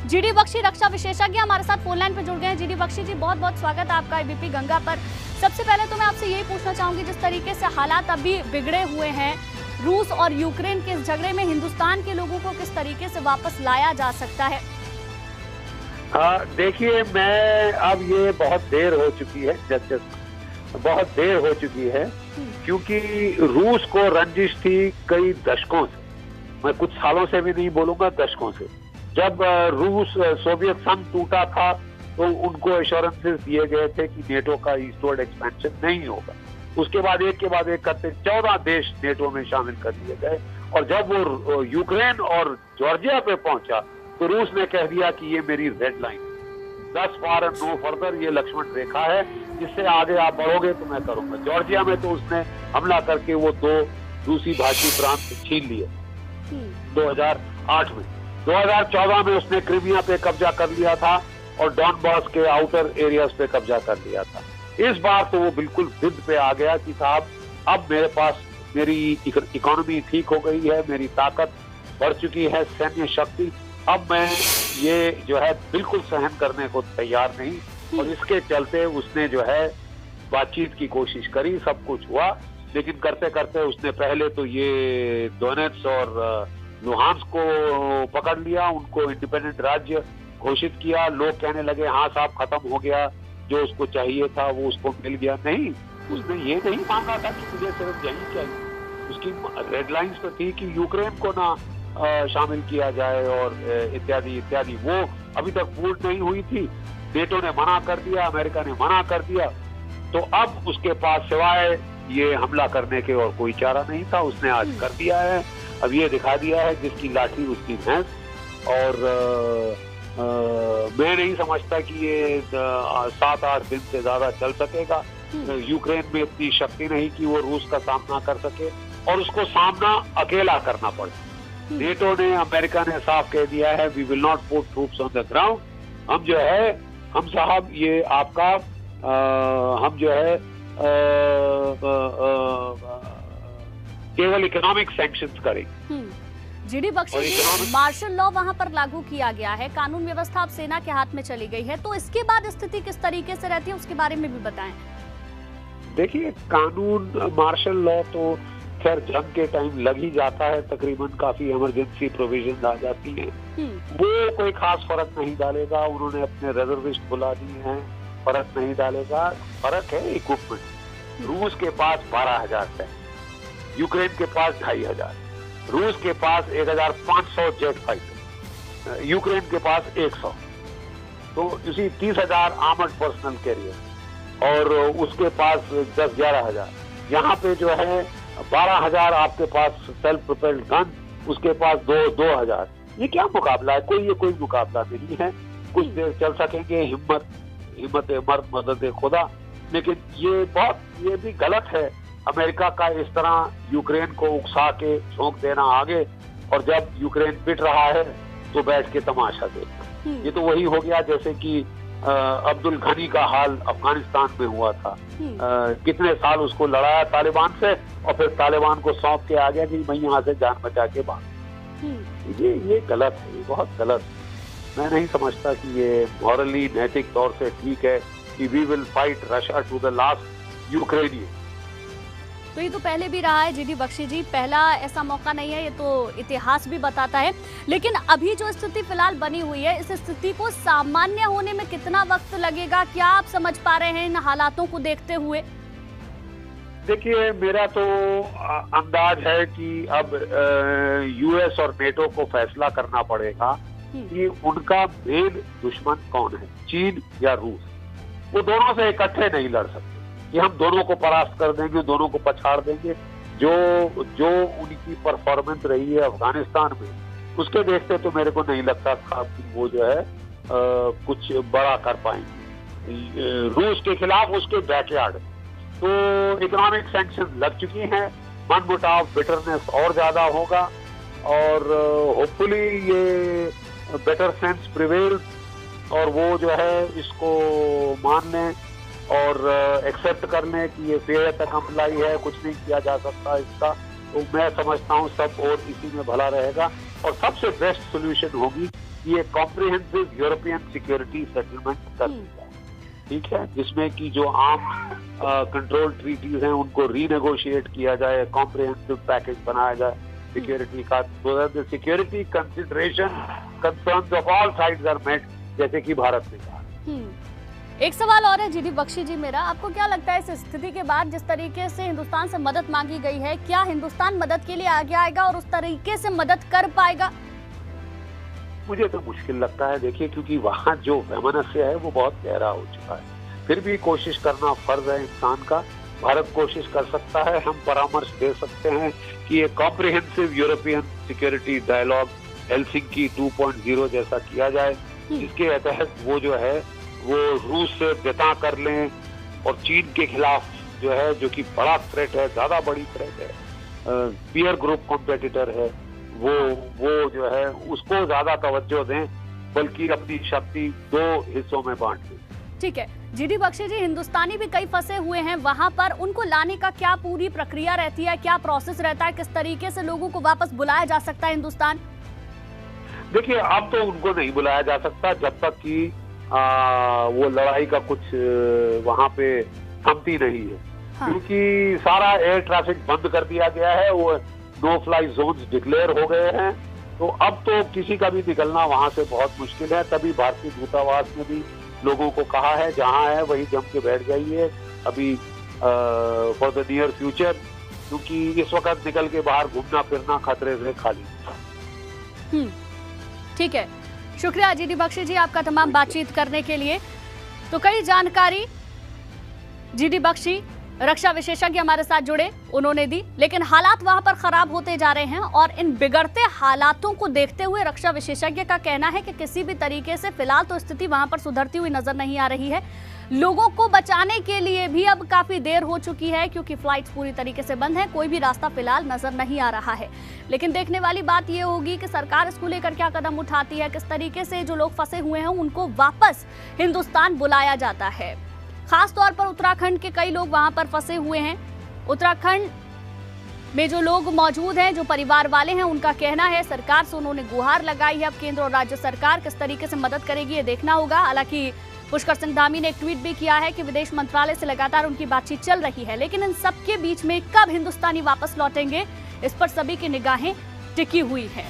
GD Bakshi रक्षा विशेषज्ञ हमारे साथ फोन लाइन पर जुड़ गए हैं। जीडी बख्शी जी, बहुत बहुत स्वागत है आपका एबीपी गंगा पर। सबसे पहले तो मैं आपसे यही पूछना चाहूंगी, जिस तरीके से हालात अभी बिगड़े हुए हैं रूस और यूक्रेन के इस झगड़े में, हिंदुस्तान के लोगों को किस तरीके से वापस लाया जा सकता है? देखिए, मैं अब ये बहुत देर हो चुकी है, बहुत देर हो चुकी है, क्योंकि रूस को रंजिश थी कई दशकों से, मैं कुछ सालों से भी नहीं बोलूंगा, दशकों से। जब रूस सोवियत संघ टूटा था तो उनको एश्योरेंसेस दिए गए थे कि नेटो का ईस्टवर्ड एक्सपेंशन नहीं होगा। उसके बाद एक के बाद एक करते 14 देश नेटो में शामिल कर दिए गए, और जब वो यूक्रेन और जॉर्जिया पे पहुंचा तो रूस ने कह दिया कि ये मेरी red line, 10 far and no further, ये लक्ष्मण रेखा है, जिससे आगे आप बढ़ोगे तो मैं करूंगा। जॉर्जिया में तो उसने हमला करके वो 2 रूसी भाषी प्रांत छीन लिए 2008 में। 2014 में उसने क्रीमिया पे कब्जा कर लिया था और डॉनबास के आउटर एरियाज पे कब्जा कर लिया था। इस बार तो वो बिल्कुल जिद पे आ गया कि साहब, अब मेरे पास मेरी इकोनॉमी ठीक हो गई है, मेरी ताकत बढ़ चुकी है, सैन्य शक्ति, अब मैं ये जो है बिल्कुल सहन करने को तैयार नहीं। और इसके चलते उसने जो है बातचीत की कोशिश करी, सब कुछ हुआ, लेकिन करते करते उसने पहले तो ये डोनेट्स और लुहांस्क को पकड़ लिया, उनको इंडिपेंडेंट राज्य घोषित किया। लोग कहने लगे हाँ साहब, खत्म हो गया, जो उसको चाहिए था वो उसको मिल गया। नहीं, उसने ये नहीं मांगा था कि मुझे सिर्फ यही चाहिए। उसकी रेड लाइंस तो थी कि यूक्रेन को ना शामिल किया जाए और इत्यादि इत्यादि, वो अभी तक पूर्ण नहीं हुई थी। नेटो ने मना कर दिया, अमेरिका ने मना कर दिया, तो अब उसके पास सिवाय ये हमला करने के और कोई चारा नहीं था। उसने आज कर दिया है, अब ये दिखा दिया है जिसकी लाठी उसकी भैंस। और मैं नहीं समझता कि ये 7-8 दिन से ज्यादा चल सकेगा। यूक्रेन में इतनी शक्ति नहीं कि वो रूस का सामना कर सके, और उसको सामना अकेला करना पड़े। नेटो ने, अमेरिका ने साफ कह दिया है, we will not put troops on the ground. हम जो है, हम साहब ये आपका हम जो है केवल इकोनॉमिक सैंक्शंस करेंगे। जीडी बख्शी जी, मार्शल लॉ वहां पर लागू किया गया है, कानून व्यवस्था अब सेना के हाथ में चली गई है, तो इसके बाद स्थिति किस तरीके से रहती है उसके बारे में भी बताएं। देखिए, कानून मार्शल लॉ तो खैर जंग के टाइम लग ही जाता है, तकरीबन काफी इमरजेंसी प्रोविजन आ जाती है, वो कोई खास फर्क नहीं डालेगा। उन्होंने अपने रिजर्विस्ट बुला दिए हैं, फर्क नहीं डालेगा। फर्क है इक्विपमेंट। रूस के पास 12,000 है, यूक्रेन के पास 2,500। रूस के पास 1,500 जेट फाइटर, यूक्रेन के पास 100, तो इसी 30,000 आर्मर्ड पर्सनल कैरियर, और उसके पास 10-11,000। यहाँ पे जो है 12,000 आपके पास सेल्फ प्रोपेल्ड गन, उसके पास 2,000। ये क्या मुकाबला है? कोई मुकाबला नहीं है। कुछ देर चल सकेंगे, हिम्मत मर्द मदद खुदा, लेकिन ये भी गलत है अमेरिका का इस तरह यूक्रेन को उकसा के झोंक देना आगे, और जब यूक्रेन पिट रहा है तो बैठ के तमाशा देखना। ये तो वही हो गया जैसे कि अब्दुल घनी का हाल अफगानिस्तान में हुआ था। कितने साल उसको लड़ाया तालिबान से, और फिर तालिबान को सौंप के आ गया कि मैं यहाँ से जान बचा के भाग। ये गलत है, ये बहुत गलत। मैं नहीं समझता कि ये मॉरली, नैतिक तौर से ठीक है कि we will fight Russia to the last Ukrainian. तो ये तो पहले भी रहा है जीडी बख्शी जी, पहला ऐसा मौका नहीं है, ये तो इतिहास भी बताता है। लेकिन अभी जो स्थिति फिलहाल बनी हुई है, इस स्थिति को सामान्य होने में कितना वक्त लगेगा? क्या आप समझ पा रहे हैं इन हालातों को देखते हुए? देखिए, मेरा तो अंदाज है कि अब यूएस और नेटो को फैसला करना पड़ेगा कि उनका मेन दुश्मन कौन है, चीन या रूस। वो दोनों से इकट्ठे नहीं लड़ सकते कि हम दोनों को परास्त कर देंगे, दोनों को पछाड़ देंगे। जो उनकी परफॉर्मेंस रही है अफगानिस्तान में, उसके देखते तो मेरे को नहीं लगता था कि वो जो है कुछ बड़ा कर पाएंगे रूस के खिलाफ उसके बैकयार्ड। तो इकोनॉमिक सैंक्शन लग चुकी हैं, मनमुटाव, बिटरनेस और ज्यादा होगा, और होपफुली ये बेटर सेंस प्रिवेल, और वो जो है इसको मान लें और एक्सेप्ट कर लें कि ये फेयर तक अप्लाई है, कुछ नहीं किया जा सकता इसका। तो मैं समझता हूँ सब और इसी में भला रहेगा, और सबसे बेस्ट सोल्यूशन होगी ये कॉम्प्रिहेंसिव यूरोपियन सिक्योरिटी सेटलमेंट कर दिया है, ठीक है, जिसमें कि जो आम कंट्रोल ट्रीटीज हैं उनको रीनेगोशिएट किया जाए, कॉम्प्रिहेंसिव पैकेज बनाया जाए सिक्योरिटी का, security consideration concerns of all sides are met, जैसे कि भारत ने कहा। एक सवाल और है जीडी बख्शी जी मेरा, आपको क्या लगता है इस स्थिति के बाद जिस तरीके से हिंदुस्तान से मदद मांगी गई है, क्या हिंदुस्तान मदद के लिए आगे आएगा और उस तरीके से मदद कर पाएगा? मुझे तो मुश्किल लगता है, देखिए, क्योंकि वहाँ जो वैमनस्य है वो बहुत गहरा हो चुका है। फिर भी कोशिश करना फर्ज है इंसान का। भारत कोशिश कर सकता है, हम परामर्श दे सकते हैं कि ये comprehensive European security dialogue Helsinki 2.0 जैसा किया जाए, जिसके तहत वो जो है वो रूस से जता कर लें और चीन के खिलाफ जो है, जो कि बड़ा थ्रेट है, ज्यादा बड़ी थ्रेट है, पीयर ग्रुप कॉम्पिटिटर है, वो जो है उसको ज्यादा तवज्जो दें, बल्कि अपनी शक्ति 2 हिस्सों में बांट दें। ठीक है जीडी बख्शी जी, हिंदुस्तानी भी कई फंसे हुए हैं वहां पर, उनको लाने का क्या पूरी प्रक्रिया रहती है, क्या प्रोसेस रहता है, किस तरीके से लोगों को वापस बुलाया जा सकता है हिंदुस्तान? देखिए, अब तो उनको नहीं बुलाया जा सकता जब तक कि वो लड़ाई का कुछ वहां पे थमती नहीं है। हाँ। क्योंकि सारा एयर ट्रैफिक बंद कर दिया गया है, वो नो फ्लाई जोन्स डिक्लेयर हो गए हैं, तो अब तो किसी का भी निकलना वहां से बहुत मुश्किल है। तभी भारतीय दूतावास ने भी लोगों को कहा है, जहां है वही जम के बैठ जाइए अभी फॉर द नियर फ्यूचर, क्योंकि इस वक्त निकल के बाहर घूमना फिरना खतरे से खाली। ठीक है, शुक्रिया जीडी बख्शी जी आपका तमाम बातचीत करने के लिए। तो कई जानकारी जीडी बख्शी रक्षा विशेषज्ञ हमारे साथ जुड़े, उन्होंने दी, लेकिन हालात वहां पर खराब होते जा रहे हैं और इन बिगड़ते हालातों को देखते हुए रक्षा विशेषज्ञ का कहना है कि किसी भी तरीके से फिलहाल तो स्थिति वहां पर सुधरती हुई नजर नहीं आ रही है। लोगों को बचाने के लिए भी अब काफी देर हो चुकी है, क्योंकि फ्लाइट्स पूरी तरीके से बंद है, कोई भी रास्ता फिलहाल नजर नहीं आ रहा है। लेकिन देखने वाली बात यह होगी कि सरकार इसको लेकर क्या कदम उठाती है, किस तरीके से जो लोग फंसे हुए हैं उनको वापस हिंदुस्तान बुलाया जाता है। खास तौर पर उत्तराखंड के कई लोग वहां पर फंसे हुए हैं। उत्तराखंड में जो लोग मौजूद हैं, जो परिवार वाले हैं, उनका कहना है सरकार से उन्होंने गुहार लगाई है। अब केंद्र और राज्य सरकार किस तरीके से मदद करेगी ये देखना होगा। हालांकि पुष्कर सिंह धामी ने एक ट्वीट भी किया है कि विदेश मंत्रालय से लगातार उनकी बातचीत चल रही है, लेकिन इन सबके बीच में कब हिंदुस्तानी वापस लौटेंगे, इस पर सभी की निगाहें टिकी हुई हैं।